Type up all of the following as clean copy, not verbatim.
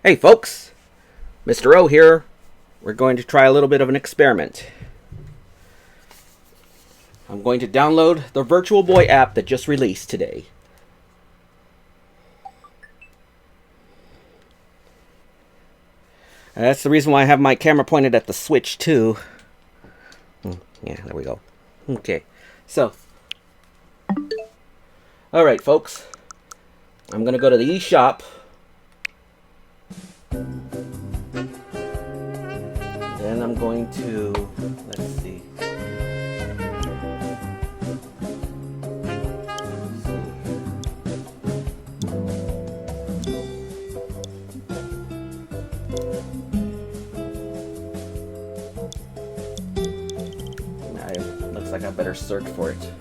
Hey folks, Mr. O here. We're going to try a little bit of an experiment. I'm going to download the Virtual Boy app that just released today. And that's the reason why I have my camera pointed at the switch too. Yeah, there we go. Okay, so. Alright folks, I'm going to go to the eShop. Then I'm going to, let's see. Looks like I better search for it.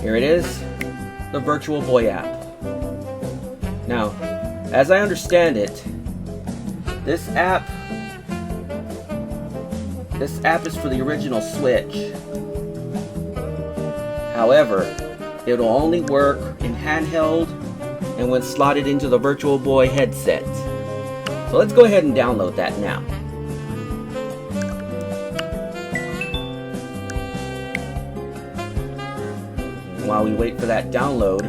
Here it is, the Virtual Boy app. Now, as I understand it, this app is for the original Switch. However, it'll only work in handheld and when slotted into the Virtual Boy headset. So let's go ahead and download that now. While we wait for that download,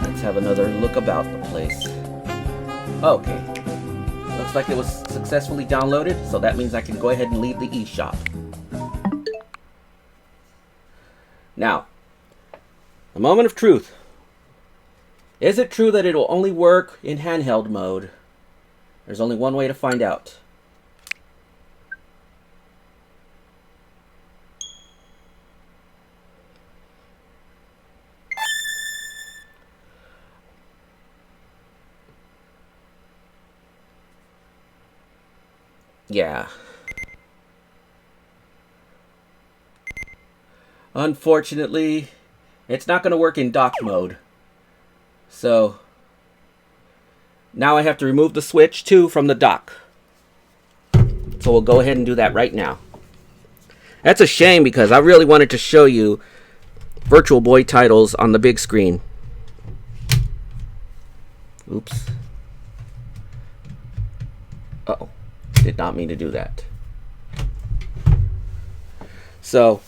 let's have another look about the place. Okay, looks like it was successfully downloaded, so that means I can go ahead and leave the eShop. Now, a moment of truth. Is it true that it'll only work in handheld mode? There's only one way to find out. Yeah. Unfortunately, it's not going to work in dock mode. So, now I have to remove the Switch too from the dock. So we'll go ahead and do that right now. That's a shame because I really wanted to show you Virtual Boy titles on the big screen. Oops. Uh-oh. Did not mean to do that. So,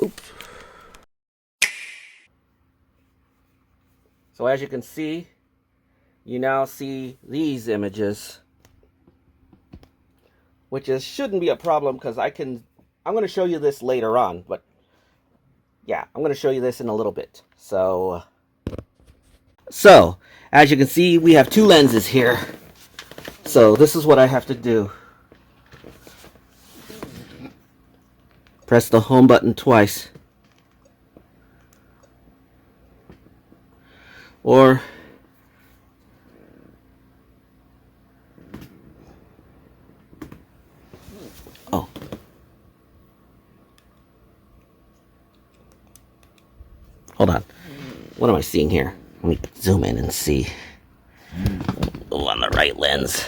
oops. So as you can see, you now see these images, which shouldn't be a problem because I'm going to show you this later on, but yeah, I'm going to show you this in a little bit. So as you can see, we have two lenses here. So this is what I have to do. Press the home button twice. Or oh. Hold on. What am I seeing here? Let me zoom in and see. Oh, on the right lens.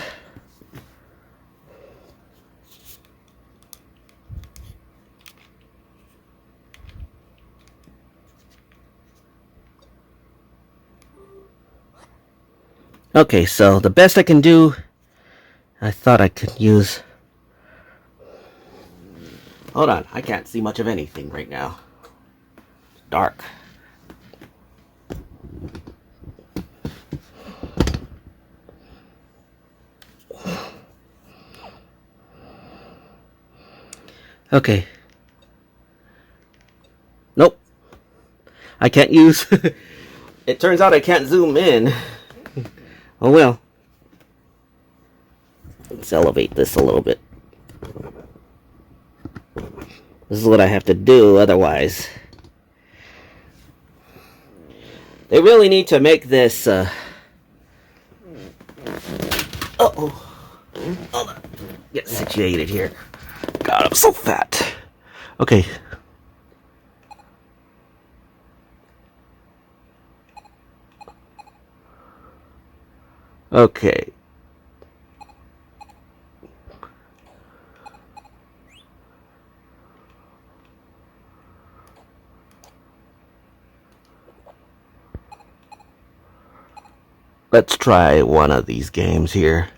Okay, so the best I can do, I thought I could use... Hold on, I can't see much of anything right now. It's dark. Okay. Nope. I can't use... It turns out I can't zoom in. Oh well. Let's elevate this a little bit. This is what I have to do, otherwise. They really need to make this, Uh-oh. Hold on. Get situated here. God, I'm so fat. Okay. Okay. Let's try one of these games here.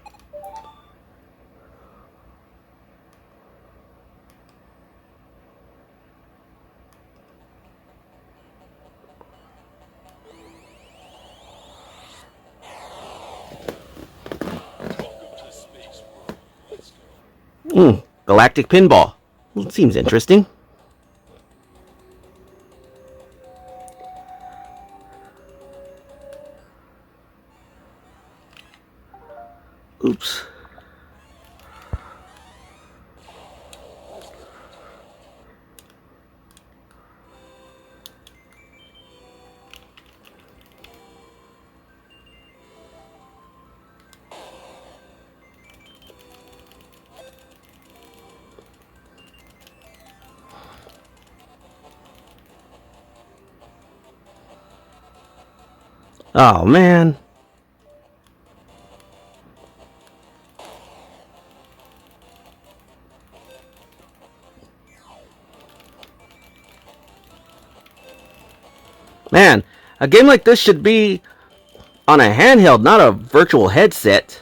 Galactic Pinball. Well, it seems interesting. Oops. Oh, man. Man, a game like this should be on a handheld, not a virtual headset.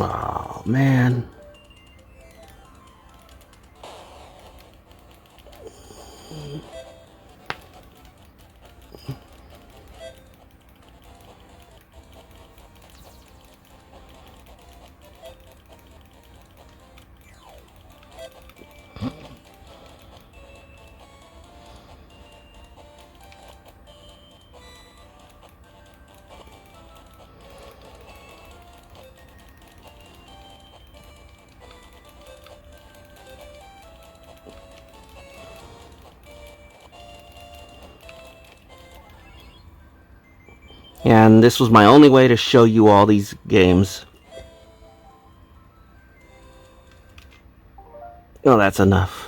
Oh, man. And this was my only way to show you all these games. Oh, that's enough.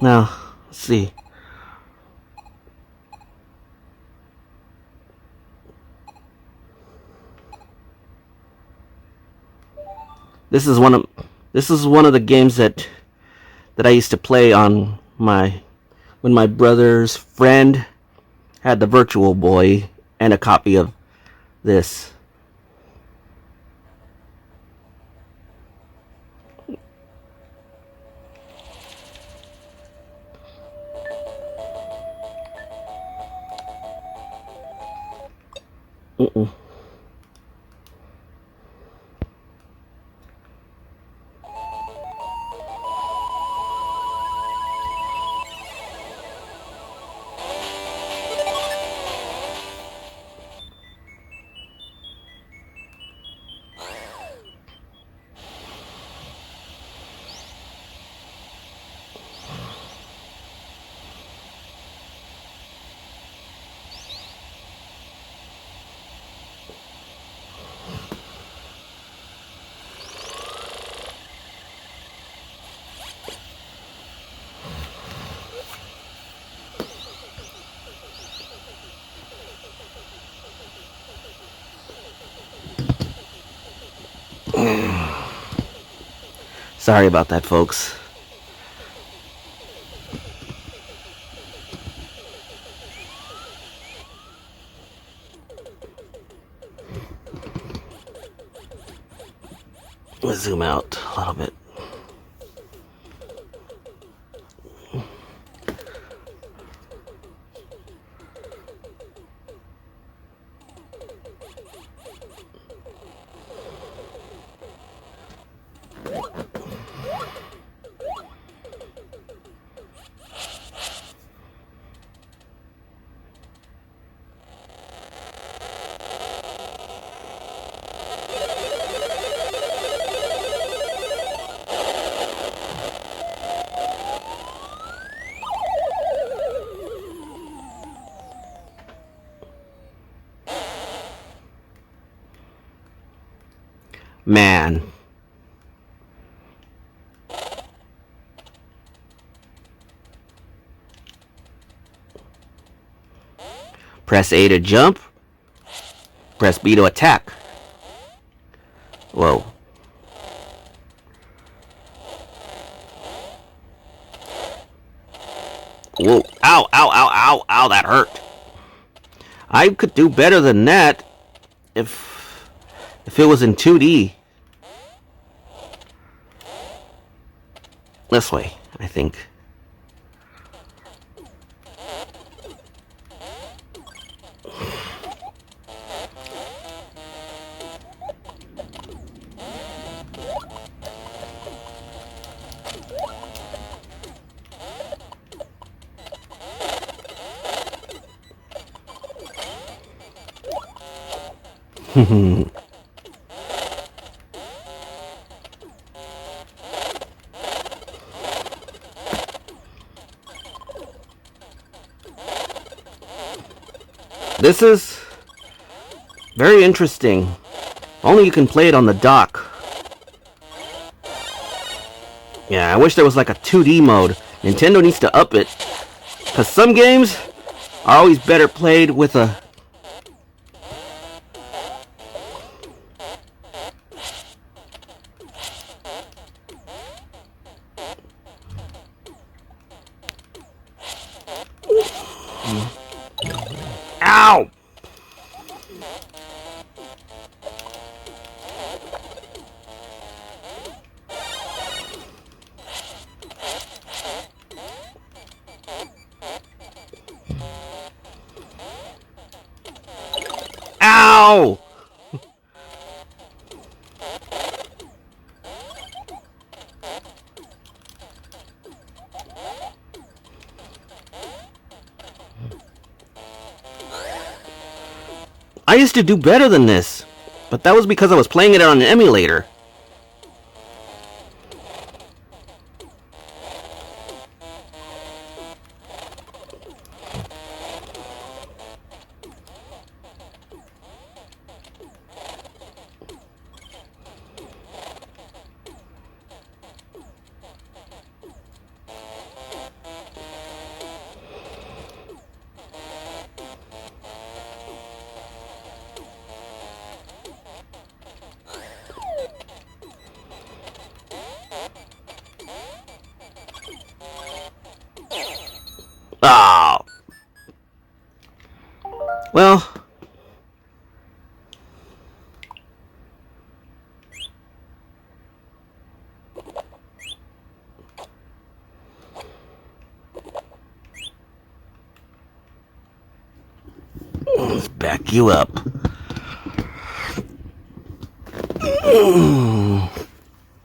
Now, let's see. This is one of the games that I used to play on when my brother's friend had the Virtual Boy and a copy of this. Sorry about that, folks. Let's zoom out a little bit. Man. Press A to jump. Press B to attack. Whoa. Whoa. Ow, ow, ow, ow, ow, that hurt. I could do better than that if it was in 2D. This way, I think. This is very interesting. Only you can play it on the dock. Yeah, I wish there was like a 2D mode. Nintendo needs to up it. Because some games are always better played with a... Ow! Ow! I used to do better than this, but that was because I was playing it on an emulator. Oh. Well. Let's back you up.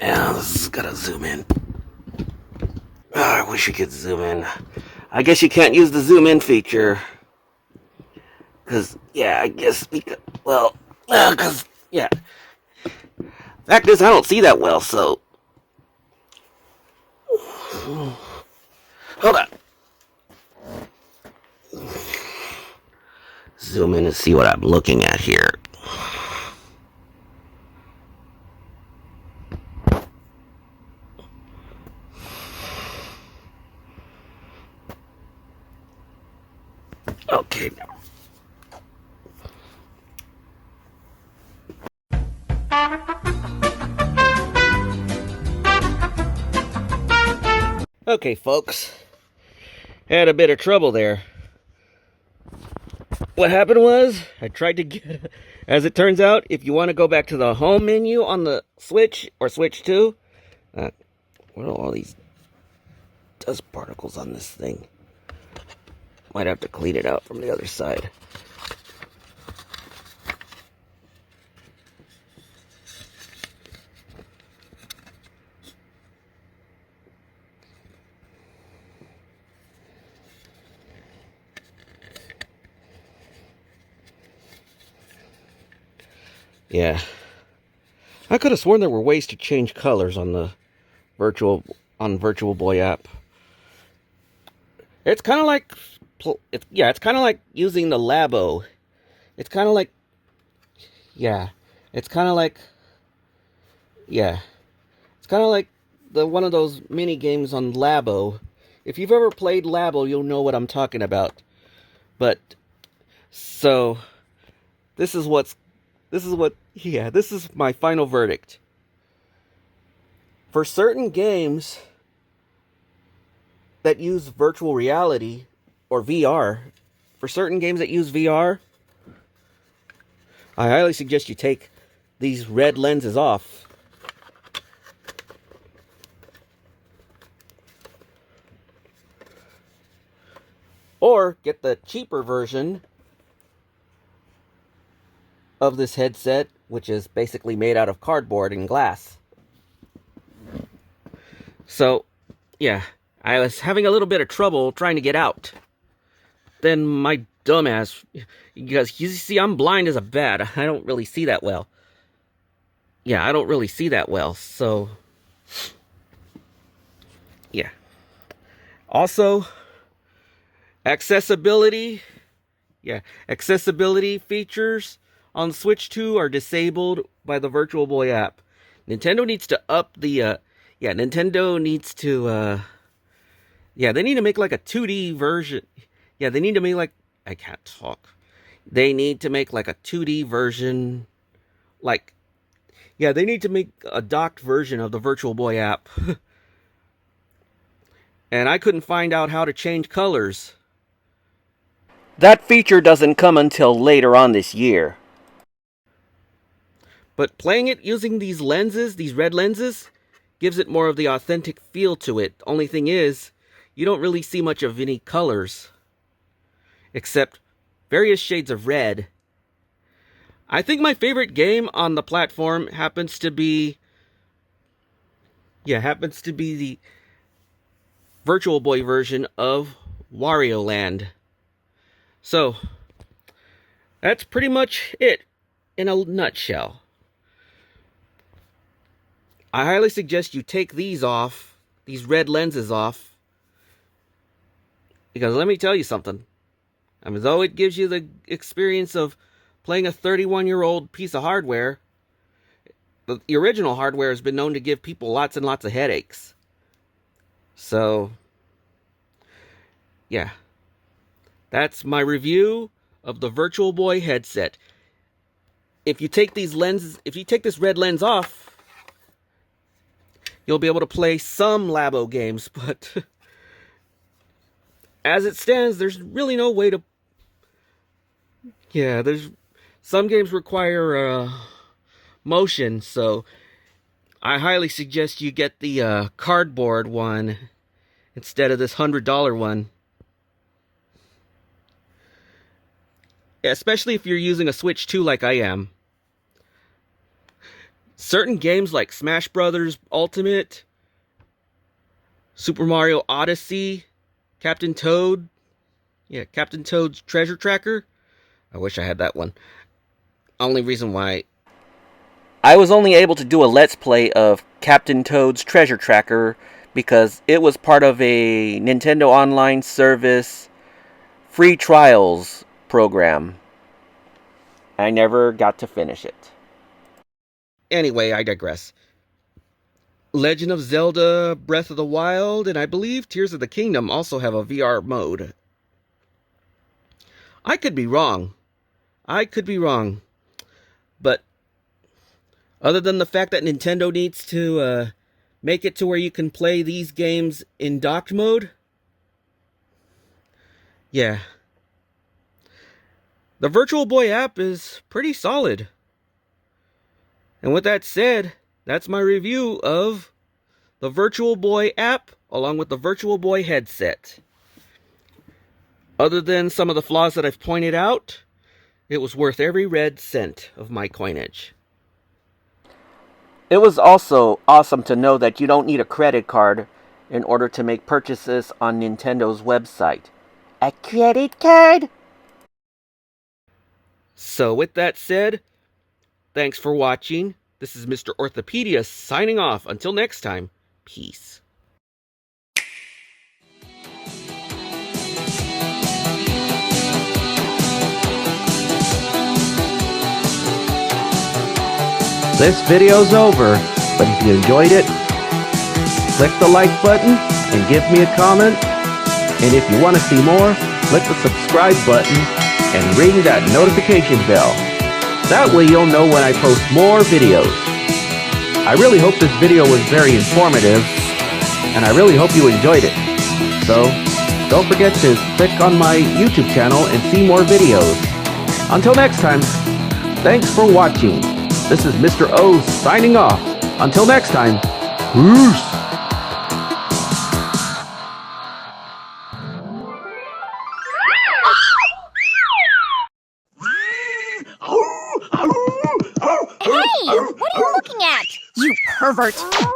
Yeah, this is gotta zoom in. Oh, I wish you could zoom in. I guess you can't use the zoom in feature. Cause, yeah, I guess because, well, cause, yeah. Fact is, I don't see that well, so. Hold on. Zoom in and see what I'm looking at here. Okay. Okay, folks. Had a bit of trouble there. What happened was, I tried to get... As it turns out, if you want to go back to the home menu on the Switch, or Switch 2... what are all these dust particles on this thing? Might have to clean it out from the other side. Yeah. I could have sworn there were ways to change colors on the Virtual Boy app. It's kind of like... it's kind of like using the Labo. It's kind of like... Yeah. It's kind of like Yeah, it's kind of like one of those mini games on Labo. If you've ever played Labo, you'll know what I'm talking about. But so this is my final verdict. For certain games that use virtual reality or VR, for certain games that use VR, I highly suggest you take these red lenses off. Or get the cheaper version of this headset, which is basically made out of cardboard and glass. So, yeah, I was having a little bit of trouble trying to get out. Then my dumbass, because you see, I'm blind as a bat. I don't really see that well. Yeah, I don't really see that well, so yeah. Also, accessibility. Yeah, accessibility features on Switch 2 are disabled by the Virtual Boy app. Nintendo needs to up the, Nintendo needs to, they need to make like a 2D version. Yeah, they need to make like, I can't talk. They need to make like a 2D version, like, yeah, they need to make a docked version of the Virtual Boy app. And I couldn't find out how to change colors. That feature doesn't come until later on this year. But playing it using these lenses, these red lenses, gives it more of the authentic feel to it. Only thing is, you don't really see much of any colors, except various shades of red. I think my favorite game on the platform happens to be the Virtual Boy version of Wario Land. So, that's pretty much it in a nutshell. I highly suggest you take these off, these red lenses off, because let me tell you something. I mean, though it gives you the experience of playing a 31-year-old piece of hardware, the original hardware has been known to give people lots and lots of headaches. So, yeah. That's my review of the Virtual Boy headset. If you take this red lens off, you'll be able to play some Labo games, but as it stands, there's really no way to... Yeah, some games require motion, so I highly suggest you get the cardboard one instead of this $100 one. Especially if you're using a Switch 2 like I am. Certain games like Smash Brothers Ultimate, Super Mario Odyssey, Captain Toad's Treasure Tracker. I wish I had that one. Only reason why I was only able to do a Let's Play of Captain Toad's Treasure Tracker because it was part of a Nintendo Online Service free trials program. I never got to finish it. Anyway, I digress. Legend of Zelda Breath of the Wild and I believe Tears of the Kingdom also have a VR mode. I could be wrong. But other than the fact that Nintendo needs to make it to where you can play these games in docked mode, yeah. The Virtual Boy app is pretty solid. And with that said, that's my review of the Virtual Boy app along with the Virtual Boy headset. Other than some of the flaws that I've pointed out, it was worth every red cent of my coinage. It was also awesome to know that you don't need a credit card in order to make purchases on Nintendo's website. A credit card? So with that said, thanks for watching. This is Mr. Orthopedia signing off. Until next time, peace. This video's over. But if you enjoyed it, click the like button and give me a comment. And if you want to see more, click the subscribe button and ring that notification bell. That way you'll know when I post more videos. I really hope this video was very informative, and I really hope you enjoyed it. So, don't forget to click on my YouTube channel and see more videos. Until next time, thanks for watching. This is Mr. O signing off. Until next time, peace! Hey! What are you looking at? You pervert!